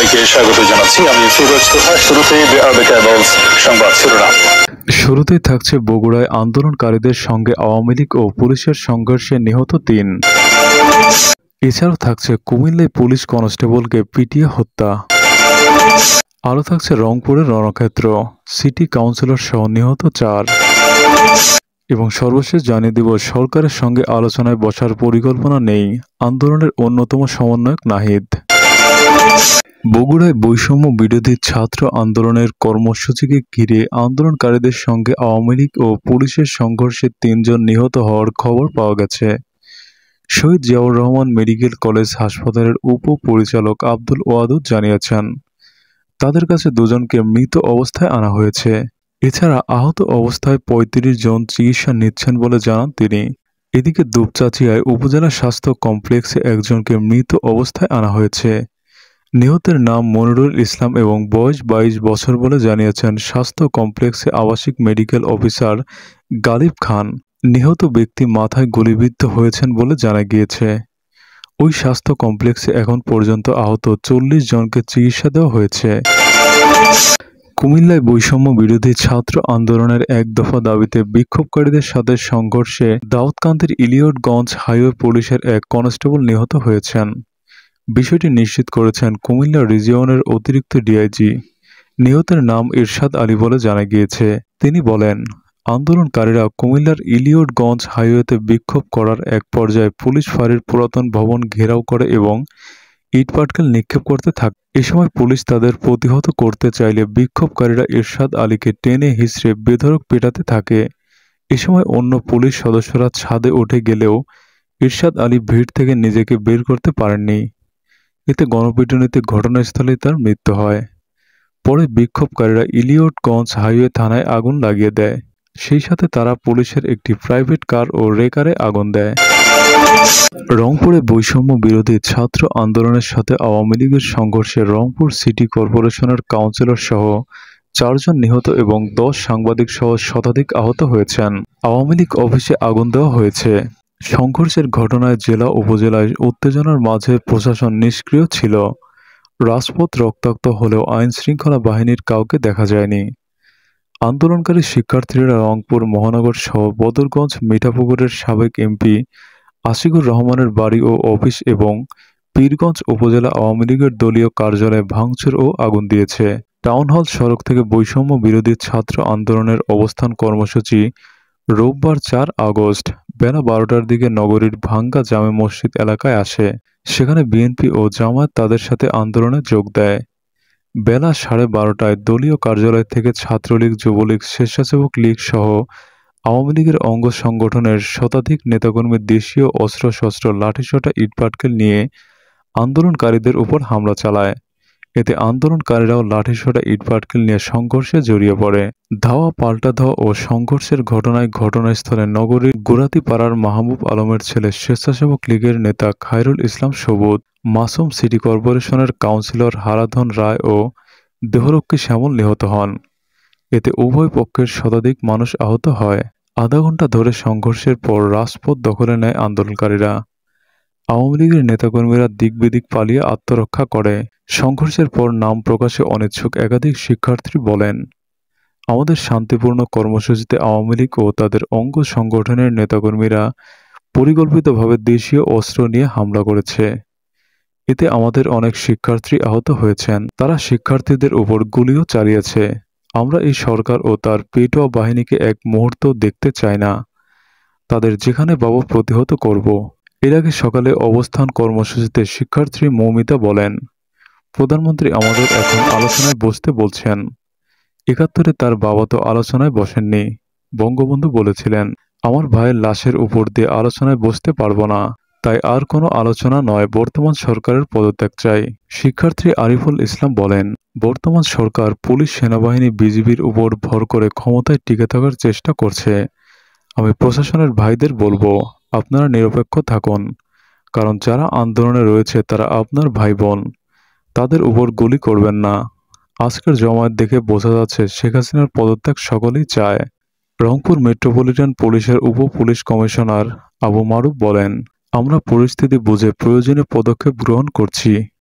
সবাইকে স্বাগত জানাচ্ছি। আমি ফিরোজ তোহা। শুরুতেই বিআরবি কেবলস সংবাদ শিরোনাম। শুরুতেই থাকছে বগুড়ায় আন্দোলনকারীদের সঙ্গে আওয়ামী লীগ ও পুলিশের সংঘর্ষে নিহত ৩। এছাড়াও থাকছে কুমিল্লায় পুলিশ কনস্টেবলকে পিটিয়ে হত্যা। আরও থাকছে রংপুরের রণক্ষেত্র, সিটি কাউন্সিলর সহ নিহত ৪। এবং সর্বশেষ জানিয়ে দিব, সরকারের সঙ্গে আলোচনায় বসার পরিকল্পনা নেই আন্দোলনের অন্যতম সমন্বয়ক নাহিদ। বগুড়ায় বৈষম্য বিরোধী ছাত্র আন্দোলনের কর্মসূচিকে ঘিরে আন্দোলনকারীদের সঙ্গে আওয়ামী লীগ ও পুলিশের সংঘর্ষে ৩ জন নিহত হওয়ার খবর পাওয়া গেছে। শহীদ জিয়াউর রহমান মেডিকেল কলেজ হাসপাতালের উপপরিচালক আব্দুল ওয়াদুদ জানিয়েছেন, তাদের কাছে ২ জনকে মৃত অবস্থায় আনা হয়েছে। এছাড়া আহত অবস্থায় ৩৫ জন চিকিৎসা নিচ্ছেন বলে জানান তিনি। এদিকে দুপচাঁচিয়ায় উপজেলা স্বাস্থ্য কমপ্লেক্সে একজনকে মৃত অবস্থায় আনা হয়েছে। নিহতের নাম মনিরুল ইসলাম এবং বয়স ২২ বছর বলে জানিয়েছেন স্বাস্থ্য কমপ্লেক্সে আবাসিক মেডিকেল অফিসার গালিব খান। নিহত ব্যক্তি মাথায় গুলিবিদ্ধ হয়েছেন বলে জানা গিয়েছে। ওই স্বাস্থ্য কমপ্লেক্সে এখন পর্যন্ত আহত ৪০ জনকে চিকিৎসা দেওয়া হয়েছে। কুমিল্লায় বৈষম্য বিরোধী ছাত্র আন্দোলনের এক দফা দাবিতে বিক্ষোভকারীদের সাথে সংঘর্ষে দাউদকান্দির ইলিয়টগঞ্জ হাইওয়ে পুলিশের এক কনস্টেবল নিহত হয়েছেন। বিষয়টি নিশ্চিত করেছেন কুমিল্লা রিজিয়নের অতিরিক্ত ডিআইজি। নিহতের নাম ইরশাদ আলী বলে জানা গিয়েছে। তিনি বলেন, আন্দোলনকারীরা কুমিল্লার ইলিয়টগঞ্জ হাইওয়েতে বিক্ষোভ করার এক পর্যায়ে পুলিশ ফাঁড়ির পুরাতন ভবন ঘেরাও করে এবং ইটপাটকেল নিক্ষেপ করতে থাকে। এ সময় পুলিশ তাদের প্রতিহত করতে চাইলে বিক্ষোভকারীরা ইরশাদ আলীকে টেনে হিঁচড়ে বেধড়ক পেটাতে থাকে। এ সময় অন্য পুলিশ সদস্যরা ছাদে উঠে গেলেও ইরশাদ আলী ভিড় থেকে নিজেকে বের করতে পারেননি। এতে গণপিটুনিতে ঘটনাস্থলেই তার মৃত্যু হয়। পরে বিক্ষোভকারীরা ইলিয়টগঞ্জ হাইওয়ে থানায় আগুন লাগিয়ে দেয়। সেই সাথে তারা পুলিশের একটি প্রাইভেট কার ও রেকারে আগুন দেয়। রংপুরে বৈষম্য বিরোধী ছাত্র আন্দোলনের সাথে আওয়ামী লীগের সংঘর্ষে রংপুর সিটি কর্পোরেশনের কাউন্সিলর সহ ৪ জন নিহত এবং ১০ সাংবাদিক সহ শতাধিক আহত হয়েছেন। আওয়ামী লীগ অফিসে আগুন দেওয়া হয়েছে। সংঘর্ষের ঘটনায় জেলা উপজেলায় উত্তেজনার মাঝে প্রশাসন নিষ্ক্রিয় ছিল। রাজপথ রক্তাক্ত হলেও আইন শৃঙ্খলা বাহিনীর কাউকে দেখা যায়নি। আন্দোলনকারী শিক্ষার্থীরা রংপুর মহানগর সহ বদরগঞ্জ মিঠাপুকুরের সাবেক এমপি আশিকুর রহমানের বাড়ি ও অফিস এবং পীরগঞ্জ উপজেলা আওয়ামী লীগের দলীয় কার্যালয়ে ভাঙচুর ও আগুন দিয়েছে। টাউন হল সড়ক থেকে বৈষম্য বিরোধী ছাত্র আন্দোলনের অবস্থান কর্মসূচি রোববার ৪ আগস্ট বেলা ১২টার দিকে নগরীর ভাঙ্গা জামে মসজিদ এলাকায় আসে। সেখানে বিএনপি ও জামায়াত তাদের সাথে আন্দোলনে যোগ দেয়। বেলা ১২:৩০টায় দলীয় কার্যালয় থেকে ছাত্রলীগ, যুবলীগ, স্বেচ্ছাসেবক লীগ সহ আওয়ামী লীগের অঙ্গ সংগঠনের শতাধিক নেতাকর্মী দেশীয় অস্ত্রশস্ত্র, লাঠিসোঁটা, ইটপাটকেল নিয়ে আন্দোলনকারীদের উপর হামলা চালায়। এতে আন্দোলনকারীরাও লাঠিসোঁটা, ইটপাটকেল নিয়ে সংঘর্ষে জড়িয়ে পড়ে। ধাওয়া পাল্টা ধাওয়া ও সংঘর্ষের ঘটনায় ঘটনাস্থলে নগরীর গোরাতিপাড়ার মাহবুব আলমের ছেলে স্বেচ্ছাসেবক লীগের নেতা খায়রুল ইসলাম সবুজ, মাসুম, সিটি কর্পোরেশনের কাউন্সিলর হারাধন রায় ও দেহরক্ষী শ্যামল নিহত হন। এতে উভয় পক্ষের শতাধিক মানুষ আহত হয়। আধা ঘন্টা ধরে সংঘর্ষের পর রাজপথ দখলে নেয় আন্দোলনকারীরা। আওয়ামী লীগের নেতাকর্মীরা দিক বিদিক পালিয়ে আত্মরক্ষা করে। সংঘর্ষের পর নাম প্রকাশে অনিচ্ছুক একাধিক শিক্ষার্থী বলেন, আমাদের শান্তিপূর্ণ কর্মসূচিতে আওয়ামী লীগ ও তাদের অঙ্গ সংগঠনের নেতাকর্মীরা পরিকল্পিতভাবে দেশীয় অস্ত্র নিয়ে হামলা করেছে। এতে আমাদের অনেক শিক্ষার্থী আহত হয়েছেন। তারা শিক্ষার্থীদের উপর গুলিও চালিয়েছে। আমরা এই সরকার ও তার পেটোয়া বাহিনীকে এক মুহূর্ত দেখতে চাই না। তাদের যেখানে পাবো প্রতিহত করব। এর আগে সকালে অবস্থান কর্মসূচিতে শিক্ষার্থী মৌমিতা বলেন, প্রধানমন্ত্রী আমাদের এখন আলোচনায় বসতে বলছেন। ৭১-এ তার বাবা তো আলোচনায় বসেননি। বঙ্গবন্ধু বলেছিলেন, আমার ভাইয়ের লাশের উপর দিয়ে আলোচনায় বসতে পারবো না। তাই আর কোনো আলোচনা নয়, বর্তমান সরকারের পদত্যাগ চাই। শিক্ষার্থী আরিফুল ইসলাম বলেন, বর্তমান সরকার পুলিশ, সেনাবাহিনী, বিজিবির উপর ভর করে ক্ষমতায় টিকে থাকার চেষ্টা করছে। আমি প্রশাসনের ভাইদের বলবো, আপনারা নিরপেক্ষ থাকুন। কারণ যারা আন্দোলনে রয়েছে তারা আপনার ভাই বোন। তাদের উপর গুলি করবেন না। আজকের জমায়েত দেখে বোঝা যাচ্ছে শেখ হাসিনার পদত্যাগ সকলেই চায়। রংপুর মেট্রোপলিটন পুলিশের উপ পুলিশ কমিশনার আবু মারুফ বলেন, আমরা পরিস্থিতি বুঝে প্রয়োজনীয় পদক্ষেপ গ্রহণ করছি।